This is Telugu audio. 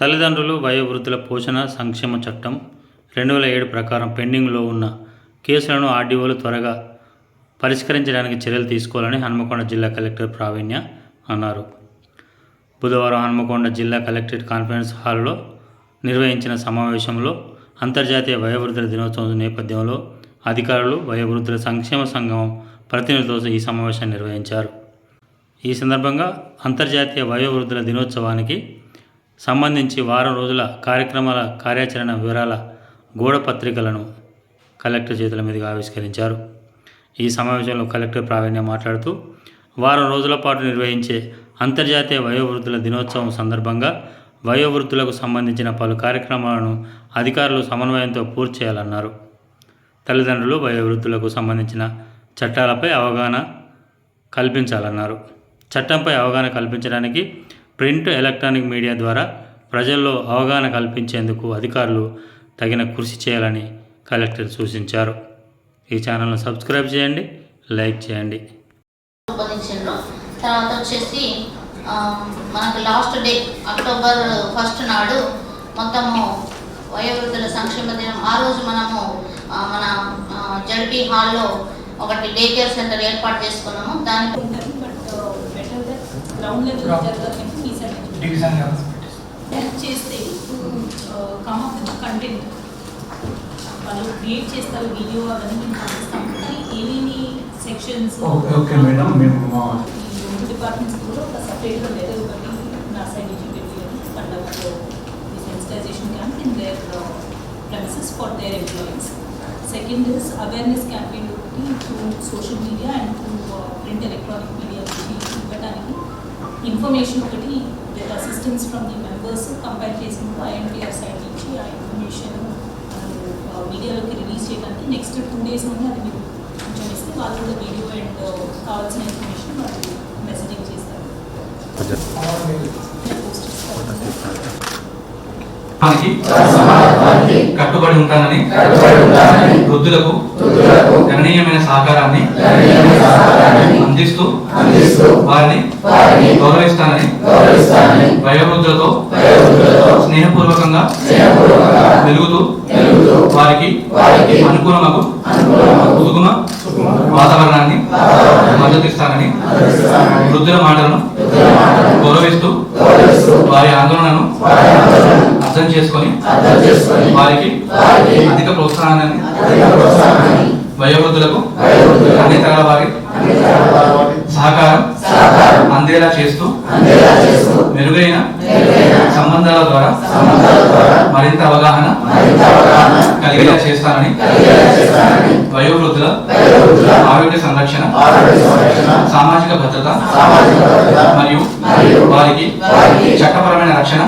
తల్లిదండ్రులు వయోవృద్ధుల పోషణ సంక్షేమ చట్టం 2007 ప్రకారం పెండింగ్లో ఉన్న కేసులను ఆర్డీఓలు త్వరగా పరిష్కరించడానికి చర్యలు తీసుకోవాలని హన్మకొండ జిల్లా కలెక్టర్ ప్రావీణ్య అన్నారు. బుధవారం హన్మకొండ జిల్లా కలెక్టరేట్ కాన్ఫరెన్స్ హాల్లో నిర్వహించిన సమావేశంలో అంతర్జాతీయ వయోవృద్ధుల దినోత్సవం నేపథ్యంలో అధికారులు, వయోవృద్ధుల సంక్షేమ సంఘం ప్రతినిధులతో ఈ సమావేశాన్ని నిర్వహించారు. ఈ సందర్భంగా అంతర్జాతీయ వయోవృద్ధుల దినోత్సవానికి సంబంధించి వారం రోజుల కార్యక్రమాల కార్యాచరణ వివరాల గోడ పత్రికలను కలెక్టర్ చేతుల మీదుగా ఆవిష్కరించారు. ఈ సమావేశంలో కలెక్టర్ ప్రావీణ్య మాట్లాడుతూ, వారం రోజుల పాటు నిర్వహించే అంతర్జాతీయ వయోవృద్ధుల దినోత్సవం సందర్భంగా వయోవృద్ధులకు సంబంధించిన పలు కార్యక్రమాలను అధికారులు సమన్వయంతో పూర్తి చేయాలన్నారు. తల్లిదండ్రులు వయోవృద్ధులకు సంబంధించిన చట్టాలపై అవగాహన కల్పించాలన్నారు. చట్టంపై అవగాహన కల్పించడానికి ప్రింట్, ఎలక్ట్రానిక్ మీడియా ద్వారా ప్రజల్లో అవగాహన కల్పించేందుకు అధికారులు తగిన కృషి చేయాలని కలెక్టర్ సూచించారు. ఈ ఛానల్ను సబ్స్క్రైబ్ చేయండి, లైక్ చేయండి. తర్వాత వచ్చేసి మనకు లాస్ట్ డే అక్టోబర్ 1 నాడు మొత్తము వయోవృద్ధుల సంక్షేమ దినం. ఆ రోజు మనము మన జడ్పీ హాల్లో ఒకటి డే కేర్ సెంటర్ ఏర్పాటు చేసుకున్నాము. దానికి చేస్తే కమ్ అప్ విత్ కంటెంట్ వాళ్ళు క్రియేట్ చేస్తారు, వీడియో అవన్నీ మేము చూపిస్తాము. కానీ ఏమేమి సెక్షన్స్ డిపార్ట్మెంట్స్ కూడా ఒక సపరేట్గా లేదా ఒకటి నా సైడ్ నుంచి పెట్టారు. పండుగలో ఈ sensitization camp in their premises for their employees. Second is awareness campaign ఒకటి through social media and through print, electronic media ఇవ్వడానికి ఇన్ఫర్మేషన్ ఒకటి with assistance from the members compile చేసినప్పుడు ఐఎన్పిఆర్ సైడ్ నుంచి ఆ ఇన్ఫర్మేషన్ మీడియాలోకి రిలీజ్ చేయడానికి నెక్స్ట్ 2 days నుండి అది మీరు కొంచెం ఇస్తే వాళ్ళు కూడా వీడియో అండ్ కావాల్సిన ఇన్ఫర్మేషన్ వాళ్ళు మెసేజింగ్ చేస్తారు. కట్టుబడి ఉంటానని వృద్ధులకు గణనీయమైన సహకారాన్ని అందిస్తూ వారిని గౌరవిస్తానని వయోవృద్ధులతో స్నేహపూర్వకంగా వెలుగుతూ వారికి అనుకూలమగు సుగమ వాతావరణాన్ని మద్దతిస్తానని వృద్ధుల మాటలను గౌరవిస్తూ వారి ఆందోళనను అర్థం చేసుకొని వారికి అధిక ప్రోత్సాహాన్ని వయోవృద్ధులకు అన్ని తరాల వారి సహకారం అందేలా చేస్తూ మెరుగైన సంబంధాల ద్వారా మరింత అవగాహన కలిగేలా చేస్తానని వయోవృద్ధుల ఆరోగ్య సంరక్షణ, సామాజిక భద్రత మరియు వారికి చట్టపరమైన రక్షణ